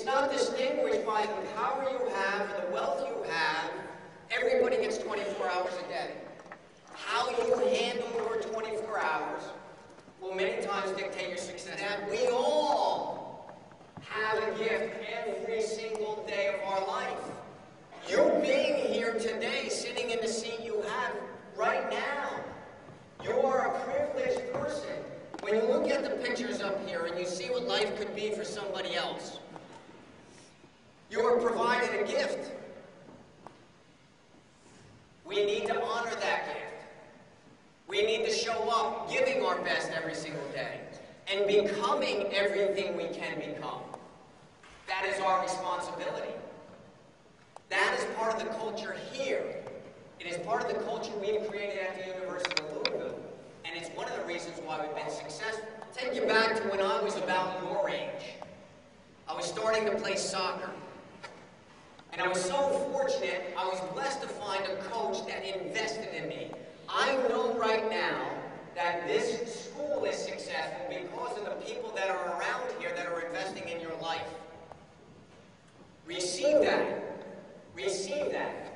not distinguished by the power you have or the wealth you have. Everybody gets 24 hours a day. How you handle your 24 hours will many times dictate your success. And we all have a gift every single day of our life. You being here today, sitting in the seat you have right now, you are a privileged person. When you look at the pictures up here and you see what life could be for somebody else, you are provided a gift. We need to honor that gift. We need to show up, giving our best every single day, and becoming everything we can become. That is our responsibility. That is part of the culture here. It is part of the culture we've created at the University of Oldham, and it's one of the reasons why we've been successful. I'll take you back to when I was about your age. I was starting to play soccer. And I was so fortunate, I was blessed to find a coach that invested in me. I know right now that this school is successful because of the people that are around here that are investing in your life. Receive that. Receive that.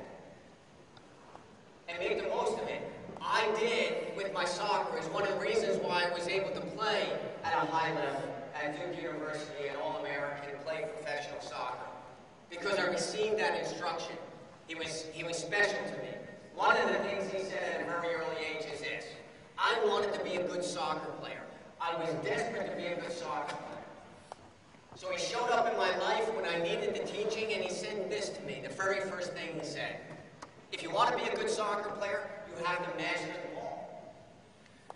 And make the most of it. I did with my soccer. It's one of the reasons why I was able to play at a high level at Duke University and All-American and play professional soccer. Because I received that instruction. He was special to me. One of the things he said at a very early age is this: I wanted to be a good soccer player. I was desperate to be a good soccer player. So he showed up in my life when I needed the teaching, and he said this to me, the very first thing he said: if you want to be a good soccer player, you have to measure the ball.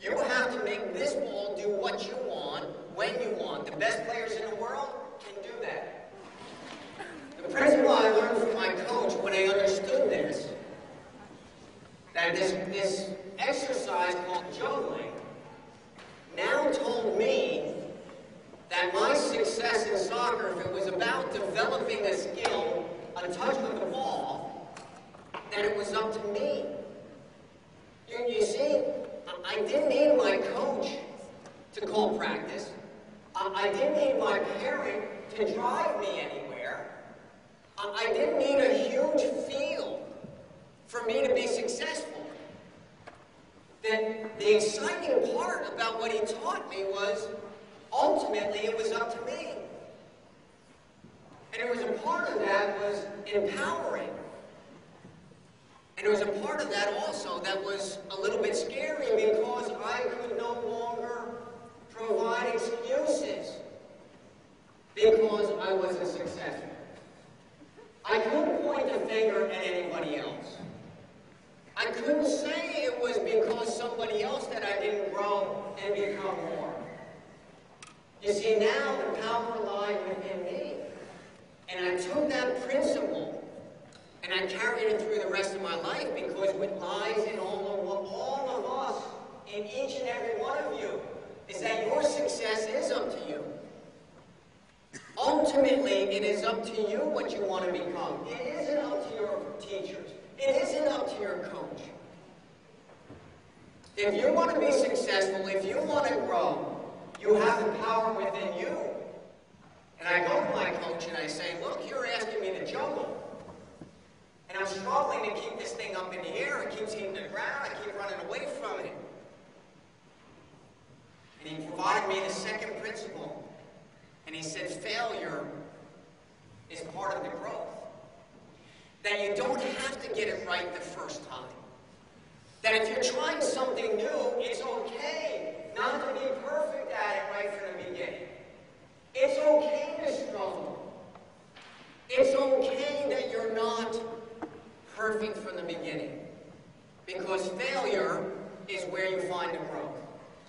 You have to make this ball do what you want, when you want. The best players in the world can do that. The principle I learned from my coach when I understood this, that this exercise called juggling now told me that my success in soccer, if it was about developing a skill, a touch with the ball, that it was up to me. You see, I didn't need my coach to call practice. I didn't need my parent to drive me anywhere. I didn't need a huge field for me to be successful. The exciting part about what he taught me was, ultimately, it was up to me. And there was a part of that was empowering. And there was a part of that also that was a little bit scary because I could no longer provide excuses because I wasn't successful. I couldn't point the finger at anybody else. I couldn't say it was because somebody else that I didn't grow and become more. You see, now the power lied within me. And I took that principle and I carried it through the rest of my life, because what lies in all of us, in each and every one of you, is that your success is up to you. Ultimately, it is up to you what you want to become. It isn't up to your teachers. It isn't up to your coach. If you want to be successful, if you want to grow, you have the power within you. And I go to my coach and I say, look, you're asking me to juggle. And I'm struggling to keep this thing up in the air. It keeps hitting the ground. I keep running away from it. And he provided me the second principle. And he said, failure is part of the growth. That you don't have to get it right the first time. That if you're trying something new, it's okay not to be perfect at it right from the beginning. It's okay to struggle. It's okay that you're not perfect from the beginning. Because failure is where you find the growth.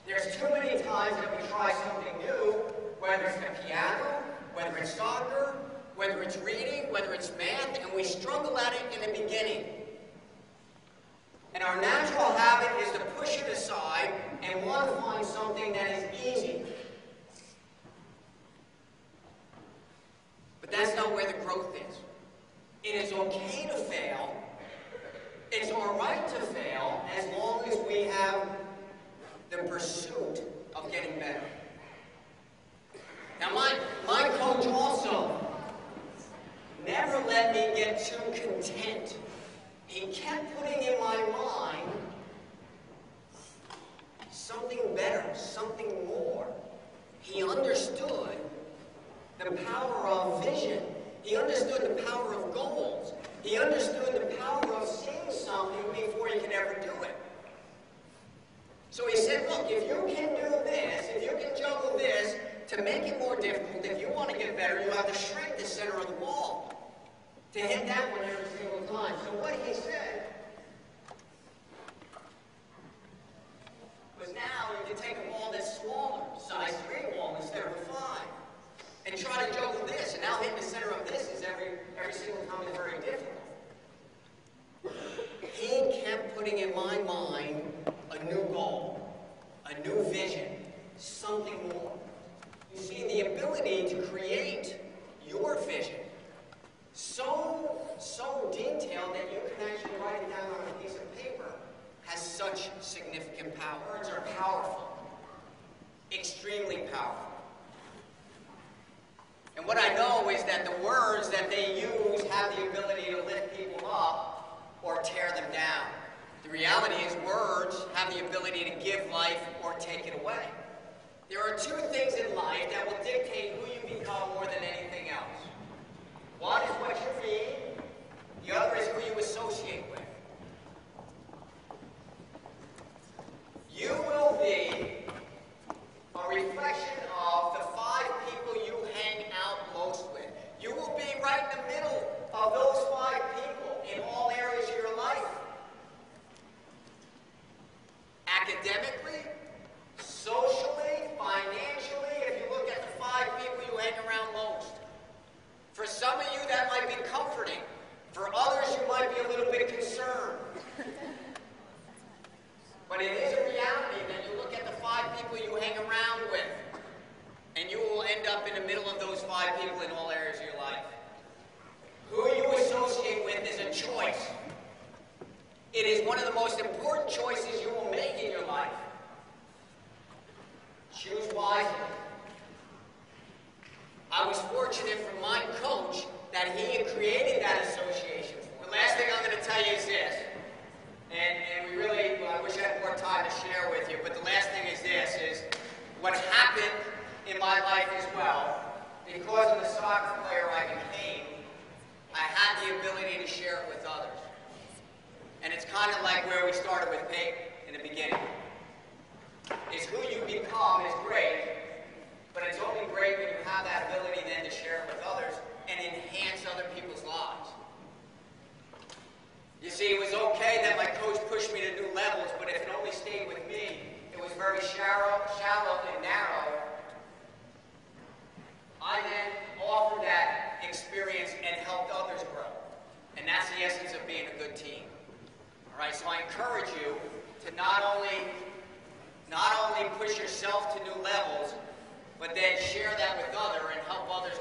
There's too many times that we try something new, whether it's the piano, whether it's soccer, whether it's reading, whether it's math, and we struggle at it in the beginning. And our natural habit is to push it aside and want to find something that is easy. But that's not where the growth is. It is okay to fail. It's all right to fail as long as we have the pursuit of getting better. Now, my coach also never let me get too content. He kept putting in my mind something better, something more. He understood the power of vision. He understood the power of goals. He understood the power of seeing something before he could ever do it. So he said, look, if you can do this, if you can juggle this, to make it more difficult, if you want to get better, you have to shrink the center of the ball to hit that one every single time. So what he said was now you can take a ball that's smaller, size 3 ball instead of a 5, and try to juggle this, and now hitting the center of this is every single time is very difficult. He kept putting in my mind a new goal, a new vision, something more. You see, the ability to create your vision so detailed that you can actually write it down on a piece of paper has such significant power. Words are powerful, extremely powerful. And what I know is that the words that they use have the ability to lift people up or tear them down. The reality is words have the ability to give life or take it away. There are 2 things in life that will dictate who you become more than anything else. One is what you read, the other is who you associate with. You will be a reflection of the 5 people you hang out most with. You will be right in the middle of those 5 people in all areas of your life. Academically, socially, financially, if you look at the 5 people you hang around most. For some of you, that might be comforting. For others, you might be a little bit concerned. But it is a reality that you look at the 5 people you hang around with, and you will end up in the middle of those 5 people in all areas of your life. Who you associate with is a choice. It is one of the most important choices you will make in your life. Choose wisely. I was fortunate from my coach that he had created that association. The last thing I'm going to tell you is this, and we really, I wish I had more time to share with you, but the last thing is this, is what happened in my life as well. Because of the soccer player I became, I had the ability to share it with others. And it's kind of like where we started with Peyton in the beginning. Is who you become is great, but it's only great when you have that ability then to share it with others and enhance other people's lives. You see, it was okay that my coach pushed me to new levels, but if it only stayed with me, it was very shallow and narrow. I then offered that experience and helped others grow. And that's the essence of being a good team. All right, so I encourage you to not only push yourself to new levels, but then share that with others and help others